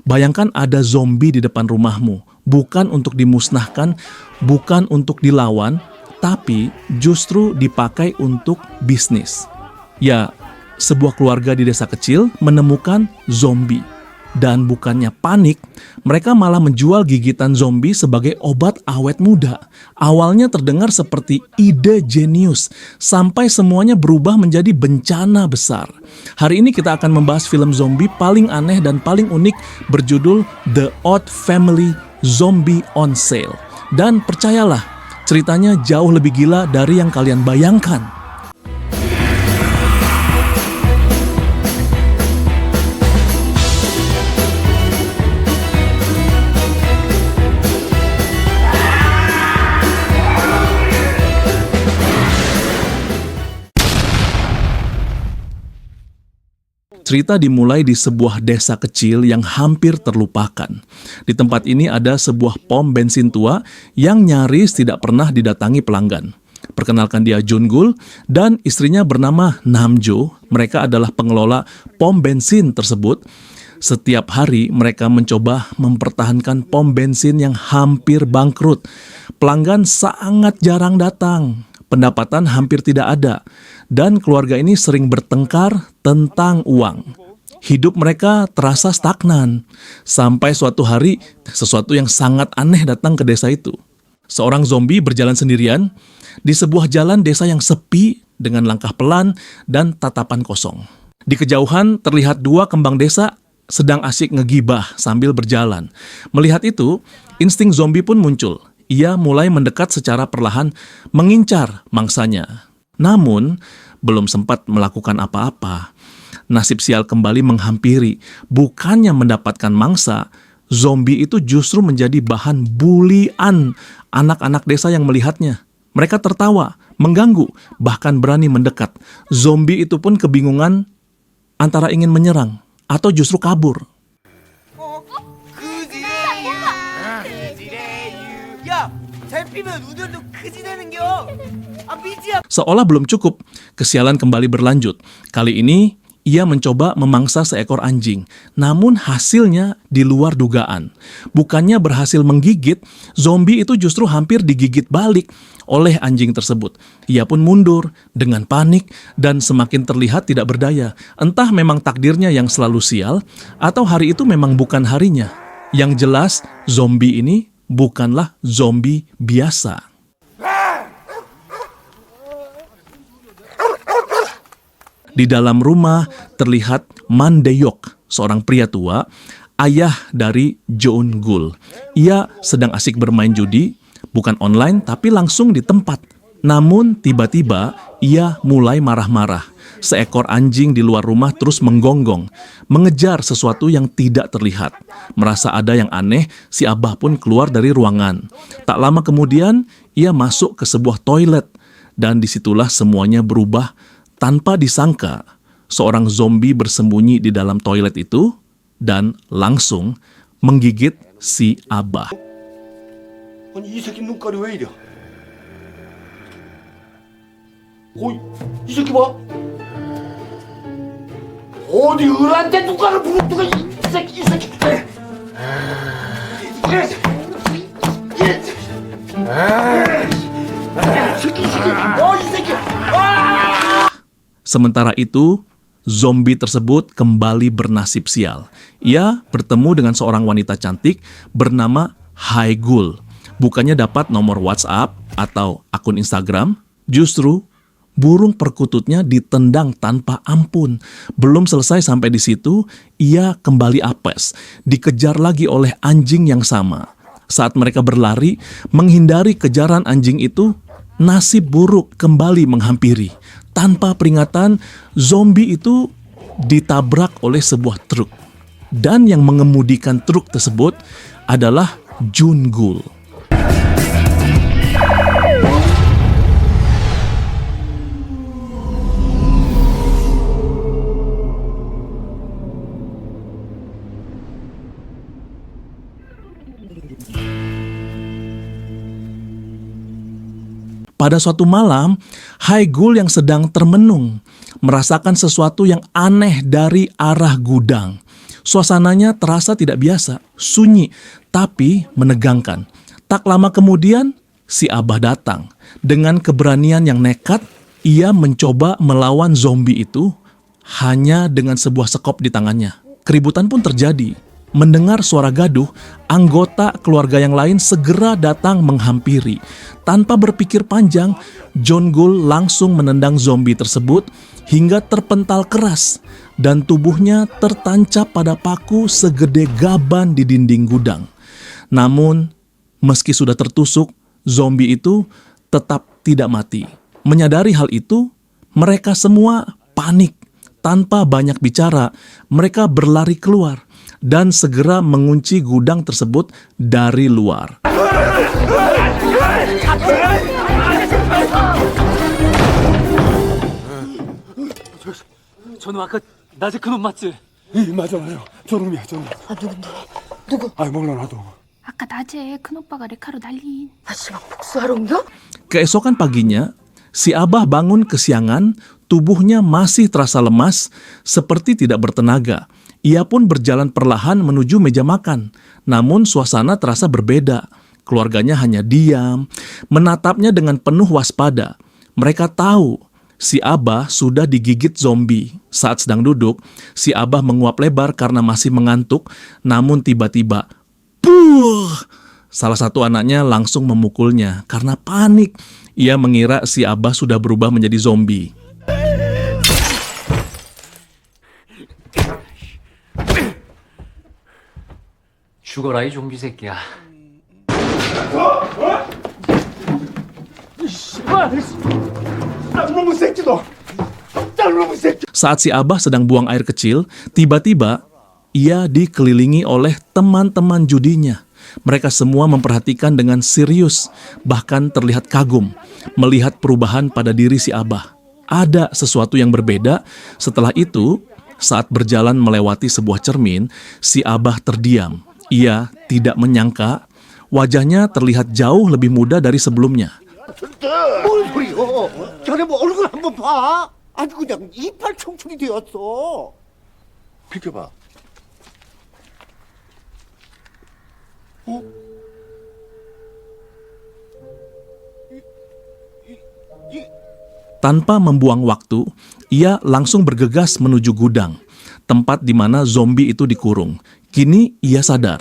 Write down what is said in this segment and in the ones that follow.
Bayangkan ada zombie di depan rumahmu, bukan untuk dimusnahkan, bukan untuk dilawan, tapi justru dipakai untuk bisnis. Ya, sebuah keluarga di desa kecil menemukan zombie. Dan bukannya panik, mereka malah menjual gigitan zombie sebagai obat awet muda. Awalnya terdengar seperti ide jenius, sampai semuanya berubah menjadi bencana besar. Hari ini kita akan membahas film zombie paling aneh dan paling unik berjudul The Odd Family Zombie on Sale. Dan percayalah, ceritanya jauh lebih gila dari yang kalian bayangkan. Cerita dimulai di sebuah desa kecil yang hampir terlupakan. Di tempat ini ada sebuah pom bensin tua yang nyaris tidak pernah didatangi pelanggan. Perkenalkan, dia Jun-gul dan istrinya bernama Nam-jo. Mereka adalah pengelola pom bensin tersebut. Setiap hari mereka mencoba mempertahankan pom bensin yang hampir bangkrut. Pelanggan sangat jarang datang. Pendapatan hampir tidak ada, dan keluarga ini sering bertengkar tentang uang. Hidup mereka terasa stagnan, sampai suatu hari sesuatu yang sangat aneh datang ke desa itu. Seorang zombie berjalan sendirian di sebuah jalan desa yang sepi dengan langkah pelan dan tatapan kosong. Di kejauhan terlihat dua kembang desa sedang asyik ngegibah sambil berjalan. Melihat itu, insting zombie pun muncul. Ia mulai mendekat secara perlahan, mengincar mangsanya. Namun, belum sempat melakukan apa-apa. Nasib sial kembali menghampiri. Bukannya mendapatkan mangsa, zombie itu justru menjadi bahan bulian anak-anak desa yang melihatnya. Mereka tertawa, mengganggu, bahkan berani mendekat. Zombie itu pun kebingungan antara ingin menyerang atau justru kabur. Seolah belum cukup, kesialan kembali berlanjut. Kali ini, ia mencoba memangsa seekor anjing. Namun hasilnya di luar dugaan. Bukannya berhasil menggigit, zombie itu justru hampir digigit balik oleh anjing tersebut. Ia pun mundur dengan panik dan semakin terlihat tidak berdaya. Entah memang takdirnya yang selalu sial, atau hari itu memang bukan harinya. Yang jelas, zombie ini bukanlah zombie biasa. Di dalam rumah terlihat Man Dae-yok, seorang pria tua, ayah dari Jun-gul. Ia sedang asik bermain judi, bukan online tapi langsung di tempat. Namun tiba-tiba ia mulai marah-marah. Seekor anjing di luar rumah terus menggonggong, mengejar sesuatu yang tidak terlihat. Merasa ada yang aneh, si abah pun keluar dari ruangan. Tak lama kemudian, ia masuk ke sebuah toilet. Dan disitulah semuanya berubah. Tanpa disangka, seorang zombie bersembunyi di dalam toilet itu dan langsung menggigit si abah. Sementara itu, zombie tersebut kembali bernasib sial. Ia bertemu dengan seorang wanita cantik bernama Hae-gul. Bukannya dapat nomor WhatsApp atau akun Instagram, justru burung perkututnya ditendang tanpa ampun. Belum selesai sampai di situ, ia kembali apes, dikejar lagi oleh anjing yang sama. Saat mereka berlari, menghindari kejaran anjing itu, nasib buruk kembali menghampiri. Tanpa peringatan, zombie itu ditabrak oleh sebuah truk. Dan yang mengemudikan truk tersebut adalah Jun-gul. Pada suatu malam, Hae-gul yang sedang termenung merasakan sesuatu yang aneh dari arah gudang. Suasananya terasa tidak biasa, sunyi, tapi menegangkan. Tak lama kemudian, si Abah datang. Dengan keberanian yang nekat, ia mencoba melawan zombie itu hanya dengan sebuah sekop di tangannya. Keributan pun terjadi. Mendengar suara gaduh, anggota keluarga yang lain segera datang menghampiri. Tanpa berpikir panjang, John Gul langsung menendang zombie tersebut hingga terpental keras dan tubuhnya tertancap pada paku segede gaban di dinding gudang. Namun, meski sudah tertusuk, zombie itu tetap tidak mati. Menyadari hal itu, mereka semua panik. Tanpa banyak bicara, mereka berlari keluar dan segera mengunci gudang tersebut dari luar. 저는 아까 낮에 그놈 맞지? 이 맞아요. 저놈이야, 저놈. 아, 누군데? 누구? 아이 몰라 나도. 아까 낮에 큰 오빠가 레카로 날린. 다시 막 복수하러 옮겨? Keesokan paginya, si Abah bangun kesiangan, tubuhnya masih terasa lemas, seperti tidak bertenaga. Ia pun berjalan perlahan menuju meja makan. Namun suasana terasa berbeda. Keluarganya hanya diam, menatapnya dengan penuh waspada. Mereka tahu si Abah sudah digigit zombie. Saat sedang duduk, si Abah menguap lebar karena masih mengantuk, namun tiba-tiba, puh! Salah satu anaknya langsung memukulnya karena panik. Ia mengira si Abah sudah berubah menjadi zombie. 죽어라 이 좀비 새끼야. Saat si Abah sedang buang air kecil, tiba-tiba ia dikelilingi oleh teman-teman judinya. Mereka semua memperhatikan dengan serius, bahkan terlihat kagum melihat perubahan pada diri si Abah. Ada sesuatu yang berbeda. Setelah itu, saat berjalan melewati sebuah cermin, si Abah terdiam. Ia tidak menyangka wajahnya terlihat jauh lebih muda dari sebelumnya. 뭘 소리요? 전에 뭐 얼굴 한번 봐. 아주 그냥 이빨 청춘이 되었어. 비켜봐. Tanpa membuang waktu, ia langsung bergegas menuju gudang, tempat di mana zombie itu dikurung. Kini ia sadar,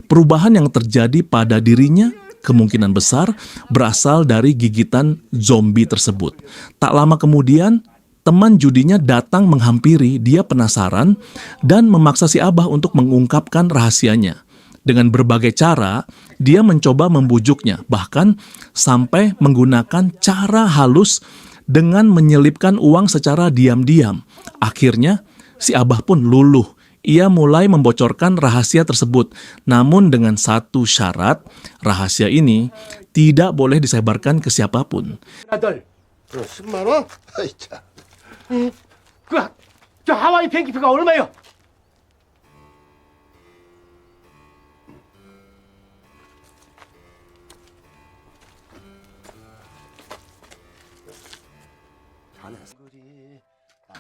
perubahan yang terjadi pada dirinya kemungkinan besar berasal dari gigitan zombie tersebut. Tak lama kemudian, teman judinya datang menghampiri. Dia penasaran dan memaksa si Abah untuk mengungkapkan rahasianya. Dengan berbagai cara, dia mencoba membujuknya, bahkan sampai menggunakan cara halus dengan menyelipkan uang secara diam-diam. Akhirnya, si Abah pun luluh. Ia mulai membocorkan rahasia tersebut, namun dengan satu syarat, rahasia ini tidak boleh disebarkan ke siapapun. 아들, 10만 원? 아이 참. 저 하와이 비행기표가 얼마요?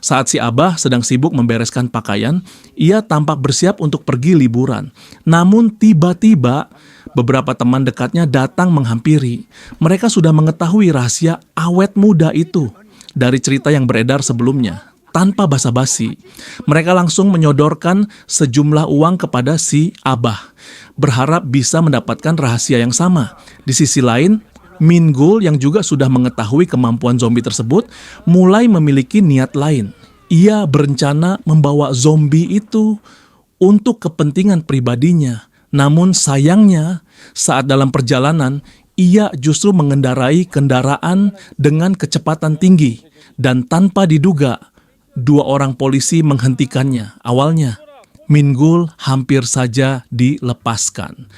Saat si Abah sedang sibuk membereskan pakaian, ia tampak bersiap untuk pergi liburan. Namun tiba-tiba, beberapa teman dekatnya datang menghampiri. Mereka sudah mengetahui rahasia awet muda itu dari cerita yang beredar sebelumnya. Tanpa basa-basi, mereka langsung menyodorkan sejumlah uang kepada si Abah, berharap bisa mendapatkan rahasia yang sama. Di sisi lain, Min Gul yang juga sudah mengetahui kemampuan zombie tersebut mulai memiliki niat lain. Ia berencana membawa zombie itu untuk kepentingan pribadinya. Namun sayangnya, saat dalam perjalanan, ia justru mengendarai kendaraan dengan kecepatan tinggi dan tanpa diduga, 2 orang polisi menghentikannya. Awalnya, Min Gul hampir saja dilepaskan.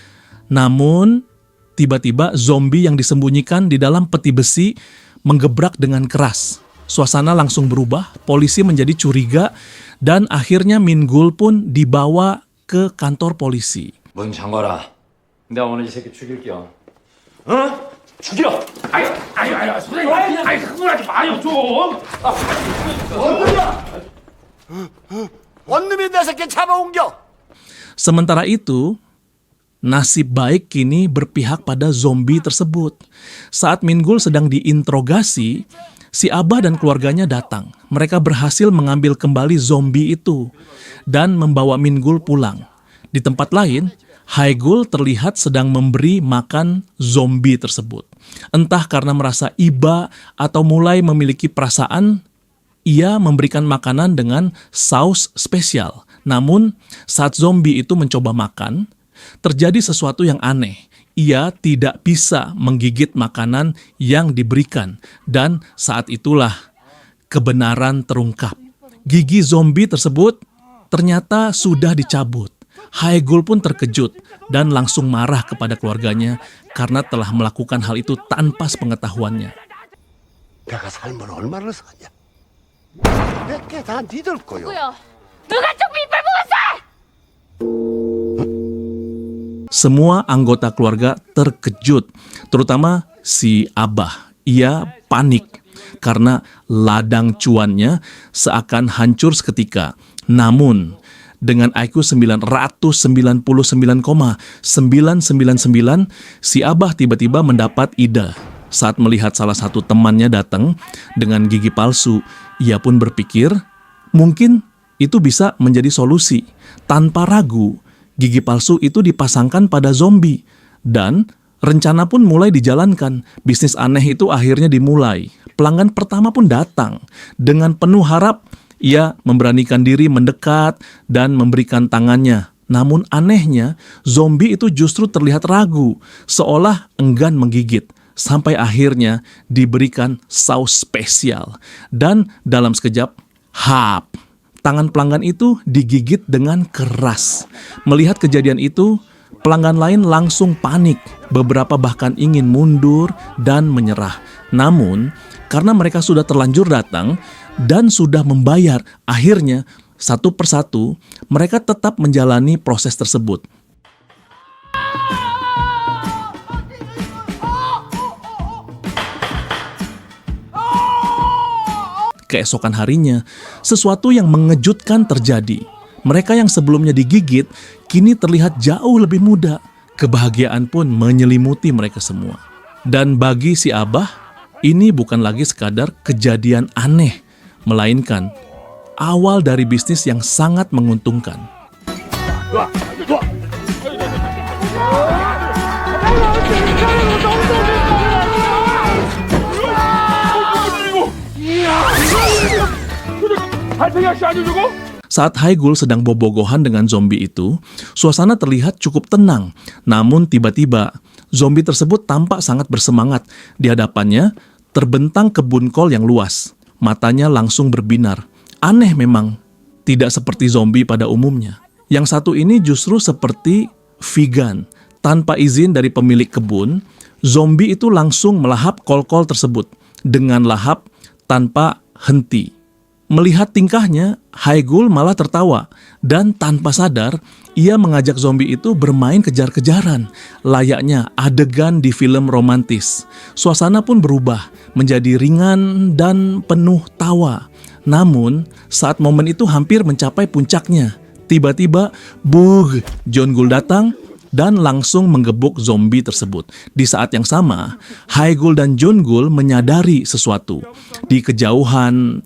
Namun, tiba-tiba zombie yang disembunyikan di dalam peti besi menggebrak dengan keras. Suasana langsung berubah, polisi menjadi curiga, dan akhirnya Min Gul pun dibawa ke kantor polisi. 문 잠가라. 내가 오늘 이 새끼 죽일게요. 어? 죽여! 아유, 선생님, 아유, 그걸 하지 마요, 좀! 언놈이 내 새끼 잡아옮겨. Sementara itu, nasib baik kini berpihak pada zombie tersebut. Saat Mingul sedang diinterogasi, si Abah dan keluarganya datang. Mereka berhasil mengambil kembali zombie itu dan membawa Mingul pulang. Di tempat lain, Haegul terlihat sedang memberi makan zombie tersebut. Entah karena merasa iba atau mulai memiliki perasaan, ia memberikan makanan dengan saus spesial. Namun, saat zombie itu mencoba makan, terjadi sesuatu yang aneh. Ia tidak bisa menggigit makanan yang diberikan. Dan saat itulah kebenaran terungkap. Gigi zombie tersebut ternyata sudah dicabut. Haegul pun terkejut dan langsung marah kepada keluarganya karena telah melakukan hal itu tanpa sepengetahuannya. 내가 삶을 얼마나 사냐? 내게 다 니들 거요. 누가 좀비 이빨 먹었어? Semua anggota keluarga terkejut, terutama si Abah. Ia panik karena ladang cuannya seakan hancur seketika. Namun, dengan IQ 999,999, si Abah tiba-tiba mendapat ide. Saat melihat salah satu temannya datang dengan gigi palsu, ia pun berpikir, mungkin itu bisa menjadi solusi. Tanpa ragu, gigi palsu itu dipasangkan pada zombie. Dan rencana pun mulai dijalankan. Bisnis aneh itu akhirnya dimulai. Pelanggan pertama pun datang. Dengan penuh harap, ia memberanikan diri mendekat dan memberikan tangannya. Namun anehnya, zombie itu justru terlihat ragu, seolah enggan menggigit. Sampai akhirnya diberikan saus spesial. Dan dalam sekejap, hap! Tangan pelanggan itu digigit dengan keras. Melihat kejadian itu, pelanggan lain langsung panik. Beberapa bahkan ingin mundur dan menyerah. Namun, karena mereka sudah terlanjur datang dan sudah membayar, akhirnya satu persatu mereka tetap menjalani proses tersebut. Keesokan harinya, sesuatu yang mengejutkan terjadi. Mereka yang sebelumnya digigit, kini terlihat jauh lebih muda. Kebahagiaan pun menyelimuti mereka semua. Dan bagi si Abah, ini bukan lagi sekadar kejadian aneh, melainkan awal dari bisnis yang sangat menguntungkan. Saat Haegul sedang bobogohan dengan zombie itu, suasana terlihat cukup tenang. Namun tiba-tiba, zombie tersebut tampak sangat bersemangat. Di hadapannya, terbentang kebun kol yang luas. Matanya langsung berbinar. Aneh memang, tidak seperti zombie pada umumnya. Yang satu ini justru seperti vegan. Tanpa izin dari pemilik kebun, zombie itu langsung melahap kol-kol tersebut dengan lahap tanpa henti. Melihat tingkahnya, Haegul malah tertawa dan tanpa sadar ia mengajak zombie itu bermain kejar-kejaran, layaknya adegan di film romantis. Suasana pun berubah menjadi ringan dan penuh tawa. Namun, saat momen itu hampir mencapai puncaknya, tiba-tiba Bug Jeongul datang dan langsung menggebuk zombie tersebut. Di saat yang sama, Haegul dan Jeongul menyadari sesuatu. Di kejauhan,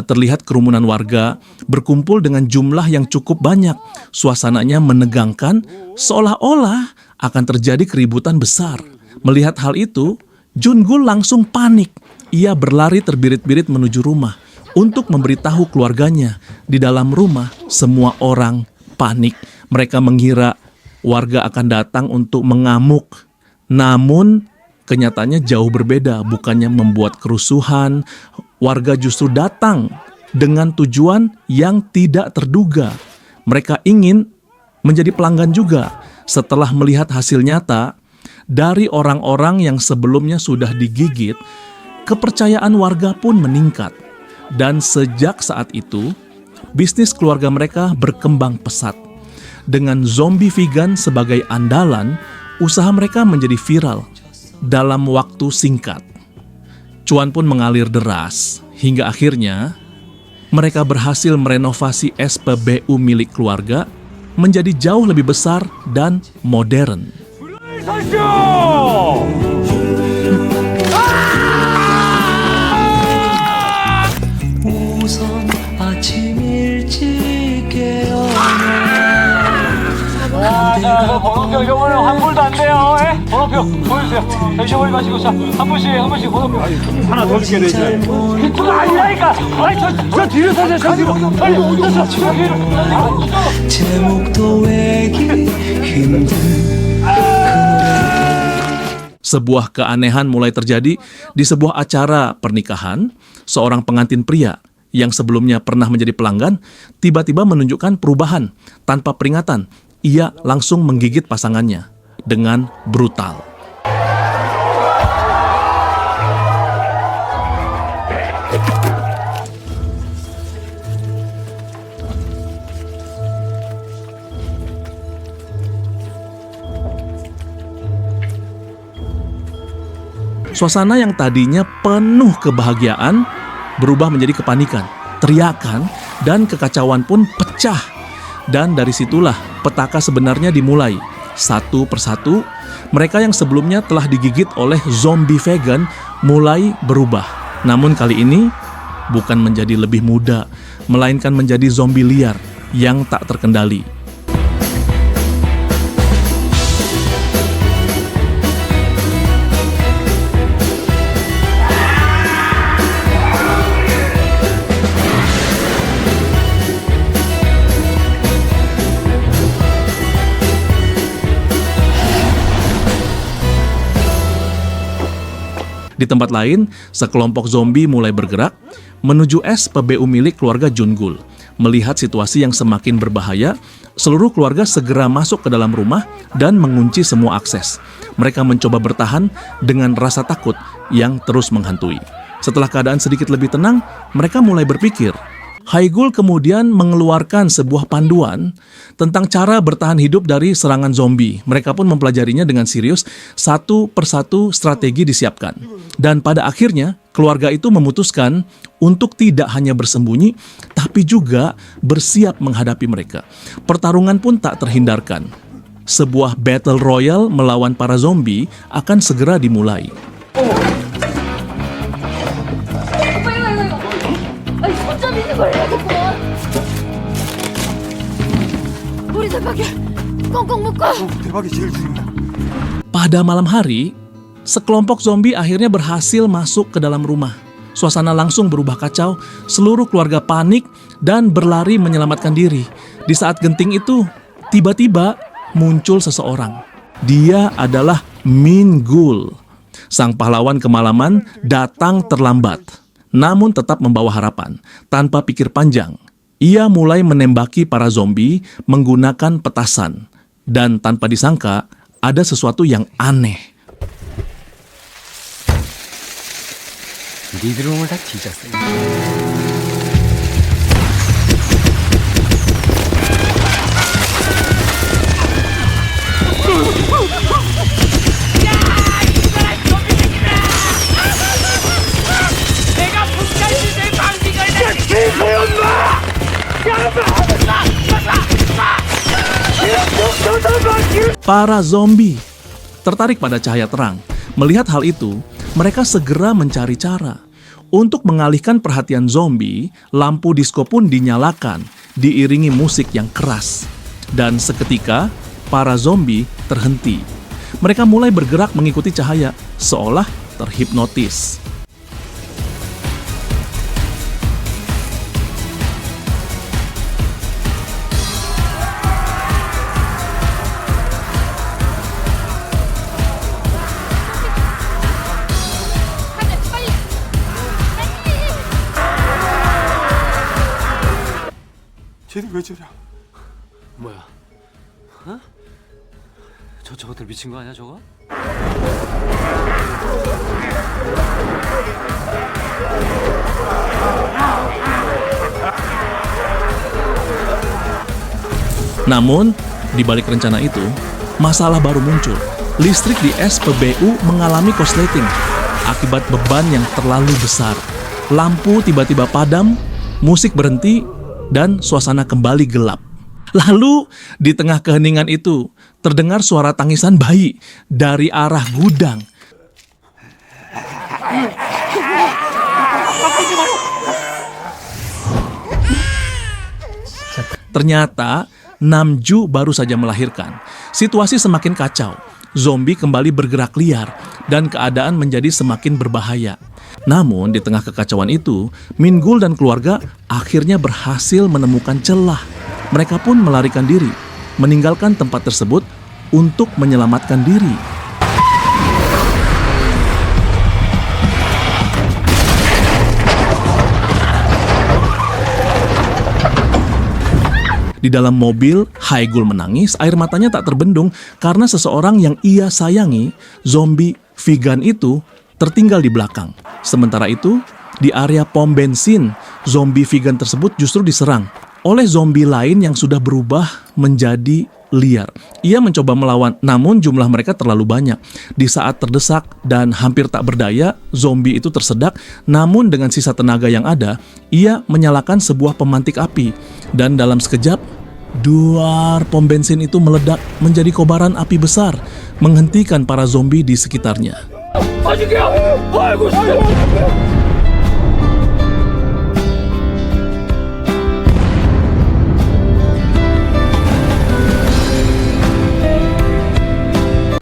terlihat kerumunan warga berkumpul dengan jumlah yang cukup banyak. Suasananya menegangkan, seolah-olah akan terjadi keributan besar. Melihat hal itu, Jeongul langsung panik. Ia berlari terbirit-birit menuju rumah untuk memberitahu keluarganya. Di dalam rumah, semua orang panik. Mereka mengira warga akan datang untuk mengamuk. Namun, kenyataannya jauh berbeda. Bukannya membuat kerusuhan, warga justru datang dengan tujuan yang tidak terduga. Mereka ingin menjadi pelanggan juga. Setelah melihat hasil nyata, dari orang-orang yang sebelumnya sudah digigit, kepercayaan warga pun meningkat. Dan sejak saat itu, bisnis keluarga mereka berkembang pesat. Dengan zombie vegan sebagai andalan, usaha mereka menjadi viral dalam waktu singkat. Cuan pun mengalir deras, hingga akhirnya mereka berhasil merenovasi SPBU milik keluarga menjadi jauh lebih besar dan modern. 우선 아침 일찍 깨어나 번호표 이거는 환불도 안 돼요. 번호표 보여주세요. 잊어버리지 마시고 한 분씩 번호표. 하나 더 주게 되죠. 그거 아니라니까. 저 뒤로 서세요. 저 뒤로. 빨리 저 뒤로. 제목도 외기 힘든 Sebuah keanehan mulai terjadi di sebuah acara pernikahan. Seorang pengantin pria yang sebelumnya pernah menjadi pelanggan tiba-tiba menunjukkan perubahan. Tanpa peringatan, ia langsung menggigit pasangannya dengan brutal. Suasana yang tadinya penuh kebahagiaan berubah menjadi kepanikan, teriakan, dan kekacauan pun pecah. Dan dari situlah petaka sebenarnya dimulai. Satu persatu, mereka yang sebelumnya telah digigit oleh zombie vegan mulai berubah. Namun kali ini bukan menjadi lebih muda, melainkan menjadi zombie liar yang tak terkendali. Di tempat lain, sekelompok zombie mulai bergerak menuju SPBU milik keluarga Jungul. Melihat situasi yang semakin berbahaya, seluruh keluarga segera masuk ke dalam rumah dan mengunci semua akses. Mereka mencoba bertahan dengan rasa takut yang terus menghantui. Setelah keadaan sedikit lebih tenang, mereka mulai berpikir. Haigul kemudian mengeluarkan sebuah panduan tentang cara bertahan hidup dari serangan zombie. Mereka pun mempelajarinya dengan serius, satu persatu strategi disiapkan. Dan pada akhirnya, keluarga itu memutuskan untuk tidak hanya bersembunyi, tapi juga bersiap menghadapi mereka. Pertarungan pun tak terhindarkan. Sebuah battle royale melawan para zombie akan segera dimulai. 대박이 제일 중요해. Pada malam hari, sekelompok zombie akhirnya berhasil masuk ke dalam rumah. Suasana langsung berubah kacau, seluruh keluarga panik dan berlari menyelamatkan diri. Di saat genting itu, tiba-tiba muncul seseorang. Dia adalah Min Gul. Sang pahlawan kemalaman datang terlambat, namun tetap membawa harapan. Tanpa pikir panjang, ia mulai menembaki para zombie menggunakan petasan. Dan tanpa disangka, ada sesuatu yang aneh. 니들 오늘 다 뒤졌어. Para zombie tertarik pada cahaya terang. Melihat hal itu, mereka segera mencari cara. Untuk mengalihkan perhatian zombie, lampu disko pun dinyalakan, diiringi musik yang keras. Dan seketika, para zombie terhenti. Mereka mulai bergerak mengikuti cahaya, seolah terhipnotis. 쟤들 왜 저래? 뭐야? 어? 저것들 미친 거 아니야 저거? Namun, di balik rencana itu, masalah baru muncul. Listrik di SPBU mengalami korsleting akibat beban yang terlalu besar. Lampu tiba-tiba padam musik berhenti, dan suasana kembali gelap. Lalu di tengah keheningan itu terdengar suara tangisan bayi dari arah gudang. Ternyata Namju baru saja melahirkan. Situasi semakin kacau. Zombie kembali bergerak liar dan keadaan menjadi semakin berbahaya. Namun di tengah kekacauan itu, Min-gul dan keluarga akhirnya berhasil menemukan celah. Mereka pun melarikan diri, meninggalkan tempat tersebut untuk menyelamatkan diri. Di dalam mobil, Haegul menangis, air matanya tak terbendung karena seseorang yang ia sayangi, zombie vegan itu, tertinggal di belakang. Sementara itu, di area pom bensin, zombie vegan tersebut justru diserang oleh zombie lain yang sudah berubah menjadi liar. Ia mencoba melawan, namun jumlah mereka terlalu banyak. Di saat terdesak dan hampir tak berdaya, zombie itu tersedak, namun dengan sisa tenaga yang ada, ia menyalakan sebuah pemantik api. Dan dalam sekejap, duar pom bensin itu meledak menjadi kobaran api besar, menghentikan para zombie di sekitarnya.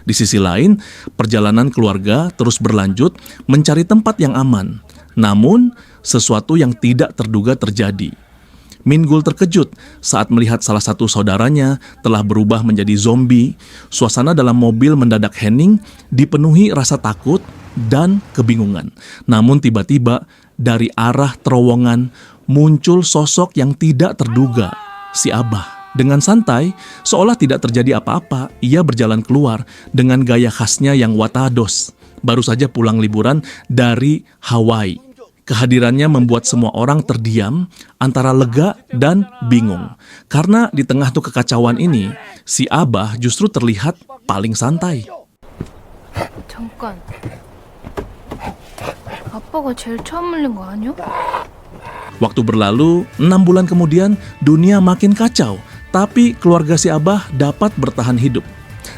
Di sisi lain, perjalanan keluarga terus berlanjut mencari tempat yang aman. Namun, sesuatu yang tidak terduga terjadi. Min-gul terkejut saat melihat salah satu saudaranya telah berubah menjadi zombie. Suasana dalam mobil mendadak hening, dipenuhi rasa takut dan kebingungan. Namun tiba-tiba dari arah terowongan muncul sosok yang tidak terduga, si Abah. Dengan santai, seolah tidak terjadi apa-apa, ia berjalan keluar dengan gaya khasnya yang watados. Baru saja pulang liburan dari Hawaii. Kehadirannya membuat semua orang terdiam, antara lega dan bingung. Karena di tengah tuh kekacauan ini, si Abah justru terlihat paling santai. 잠깐. 아빠가 제일 처음 물린 거 아니야? Waktu berlalu, 6 bulan kemudian dunia makin kacau. Tapi keluarga si Abah dapat bertahan hidup.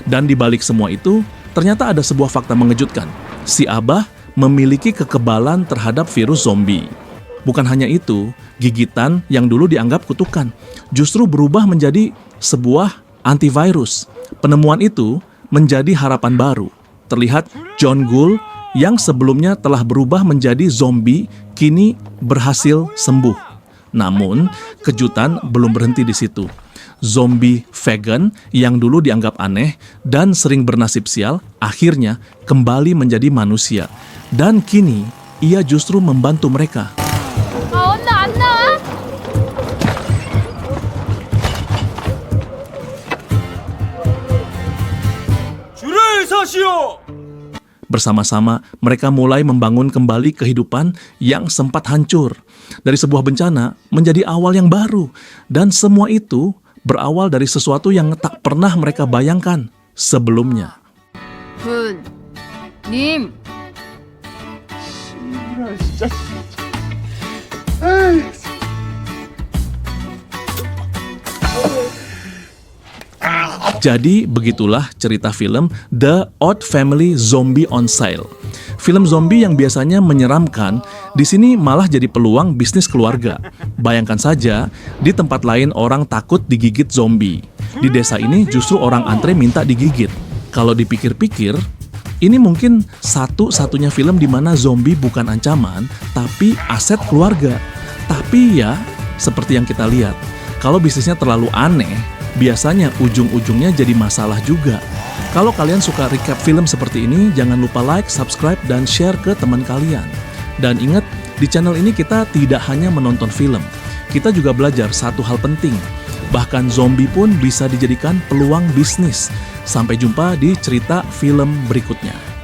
Dan di balik semua itu, ternyata ada sebuah fakta mengejutkan. Si Abah memiliki kekebalan terhadap virus zombie. Bukan hanya itu, gigitan yang dulu dianggap kutukan justru berubah menjadi sebuah antivirus. Penemuan itu menjadi harapan baru. Terlihat John Gul yang sebelumnya telah berubah menjadi zombie kini berhasil sembuh. Namun, kejutan belum berhenti di situ. Zombie vegan yang dulu dianggap aneh dan sering bernasib sial, akhirnya kembali menjadi manusia. Dan kini, ia justru membantu mereka. 엄마 안 나와? 줄을 서시오. Bersama-sama, mereka mulai membangun kembali kehidupan yang sempat hancur. Dari sebuah bencana menjadi awal yang baru. Dan semua itu berawal dari sesuatu yang tak pernah mereka bayangkan sebelumnya. 님. Jadi begitulah cerita film The Odd Family Zombie on Sale. Film zombie yang biasanya menyeramkan, di sini malah jadi peluang bisnis keluarga. Bayangkan saja, di tempat lain orang takut digigit zombie. Di desa ini justru orang antre minta digigit. Kalau dipikir-pikir, ini mungkin satu-satunya film di mana zombie bukan ancaman, tapi aset keluarga. Tapi ya, seperti yang kita lihat, kalau bisnisnya terlalu aneh, biasanya ujung-ujungnya jadi masalah juga. Kalau kalian suka recap film seperti ini, jangan lupa like, subscribe, dan share ke teman kalian. Dan ingat, di channel ini kita tidak hanya menonton film, kita juga belajar satu hal penting. Bahkan zombie pun bisa dijadikan peluang bisnis. Sampai jumpa di cerita film berikutnya.